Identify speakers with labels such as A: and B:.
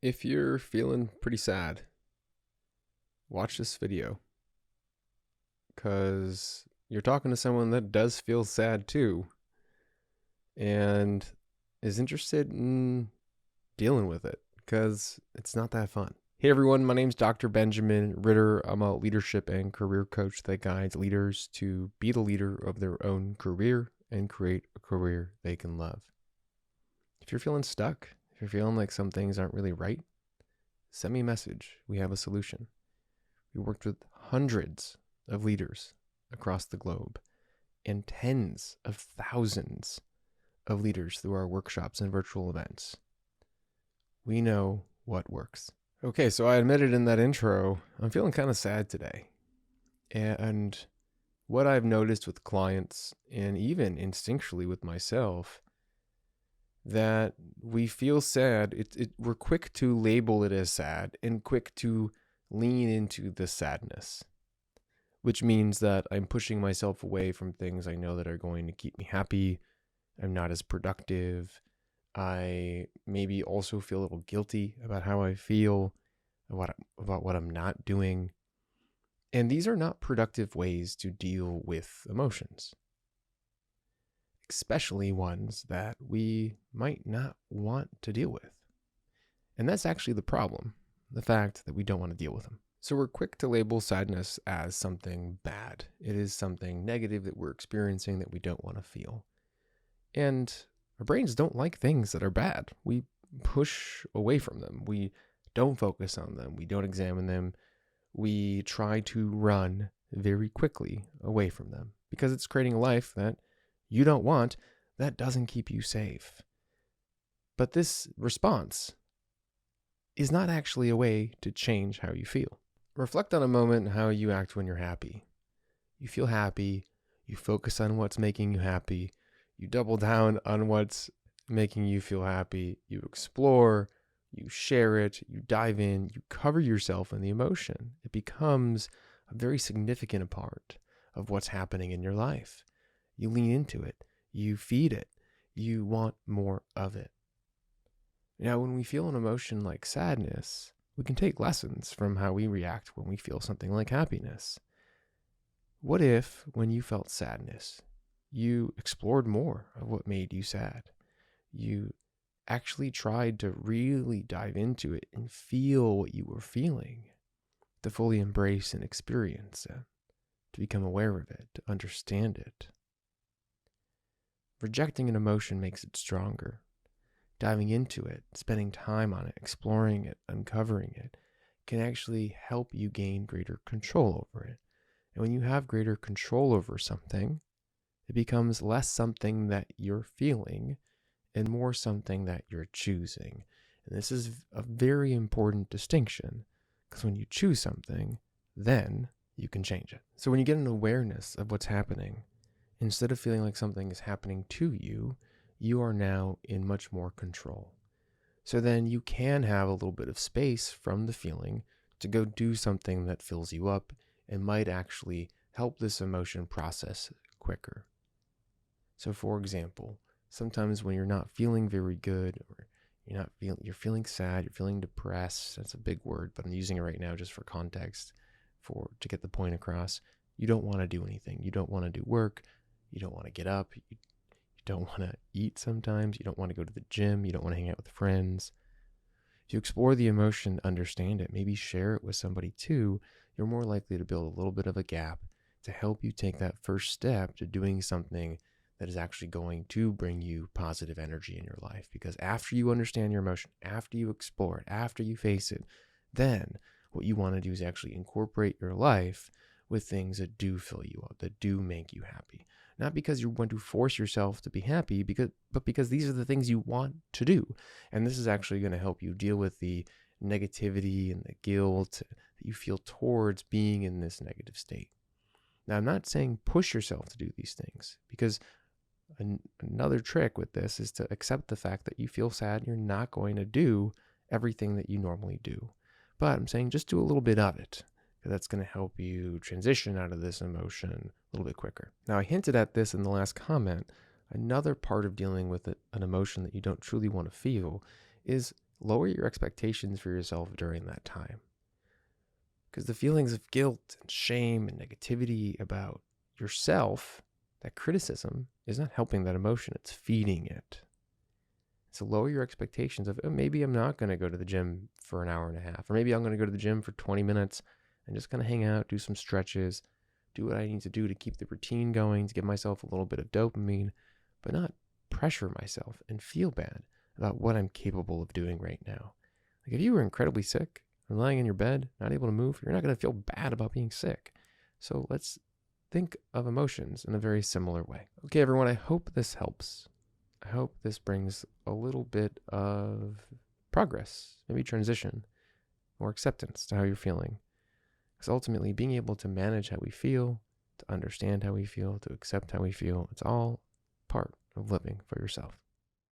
A: If you're feeling pretty sad, watch this video because you're talking to someone that does feel sad too and is interested in dealing with it because it's not that fun. Hey everyone, my name's Dr. Benjamin Ritter. I'm a leadership and career coach that guides leaders to be the leader of their own career and create a career they can love. If you're feeling stuck, if you're feeling like some things aren't really right, send me a message. We have a solution. We worked with hundreds of leaders across the globe and tens of thousands of leaders through our workshops and virtual events. We know what works. Okay, so I admitted in that intro, I'm feeling kind of sad today. And what I've noticed with clients and even instinctually with myself, that we feel sad, we're quick to label it as sad and quick to lean into the sadness, which means that I'm pushing myself away from things I know that are going to keep me happy. I'm not as productive. I maybe also feel a little guilty about how I feel, about what I'm not doing. And these are not productive ways to deal with emotions, especially ones that we might not want to deal with. And that's actually the problem, the fact that we don't want to deal with them. So we're quick to label sadness as something bad. It is something negative that we're experiencing that we don't want to feel. And our brains don't like things that are bad. We push away from them. We don't focus on them. We don't examine them. We try to run very quickly away from them because it's creating a life that you don't want, that doesn't keep you safe. But this response is not actually a way to change how you feel. Reflect on a moment how you act when you're happy. You feel happy, you focus on what's making you happy, you double down on what's making you feel happy, you explore, you share it, you dive in, you cover yourself in the emotion. It becomes a very significant part of what's happening in your life. You lean into it, you feed it, you want more of it. Now, when we feel an emotion like sadness, we can take lessons from how we react when we feel something like happiness. What if, when you felt sadness, you explored more of what made you sad? You actually tried to really dive into it and feel what you were feeling, to fully embrace and experience it, to become aware of it, to understand it. Rejecting an emotion makes it stronger. Diving into it, spending time on it, exploring it, uncovering it, can actually help you gain greater control over it. And when you have greater control over something, it becomes less something that you're feeling and more something that you're choosing. And this is a very important distinction, because when you choose something, then you can change it. So when you get an awareness of what's happening, instead of feeling like something is happening to you, you are now in much more control. So then you can have a little bit of space from the feeling to go do something that fills you up and might actually help this emotion process quicker. So for example, sometimes when you're not feeling very good, or you're feeling sad, you're feeling depressed, that's a big word, but I'm using it right now just for context, to get the point across. You don't want to do anything. You don't want to do work. You don't want to get up. You don't want to eat sometimes. You don't want to go to the gym. You don't want to hang out with friends. If you explore the emotion, understand it, maybe share it with somebody too, you're more likely to build a little bit of a gap to help you take that first step to doing something that is actually going to bring you positive energy in your life. Because after you understand your emotion, after you explore it, after you face it, then what you want to do is actually incorporate your life with things that do fill you up, that do make you happy. Not because you want to force yourself to be happy, but because these are the things you want to do. And this is actually going to help you deal with the negativity and the guilt that you feel towards being in this negative state. Now, I'm not saying push yourself to do these things, because another trick with this is to accept the fact that you feel sad. You're not going to do everything that you normally do. But I'm saying just do a little bit of it. That's going to help you transition out of this emotion a little bit quicker. Now, I hinted at this in the last comment. Another part of dealing with an emotion that you don't truly want to feel is lower your expectations for yourself during that time. Because the feelings of guilt and shame and negativity about yourself, that criticism, is not helping that emotion. It's feeding it. So lower your expectations of, oh, maybe I'm not going to go to the gym for an hour and a half, or maybe I'm going to go to the gym for 20 minutes and just kind of hang out, do some stretches, do what I need to do to keep the routine going, to give myself a little bit of dopamine, but not pressure myself and feel bad about what I'm capable of doing right now. Like if you were incredibly sick and lying in your bed, not able to move, you're not going to feel bad about being sick. So let's think of emotions in a very similar way. Okay, everyone, I hope this helps. I hope this brings a little bit of progress, maybe transition, or acceptance to how you're feeling. Because ultimately, being able to manage how we feel, to understand how we feel, to accept how we feel, it's all part of living for yourself.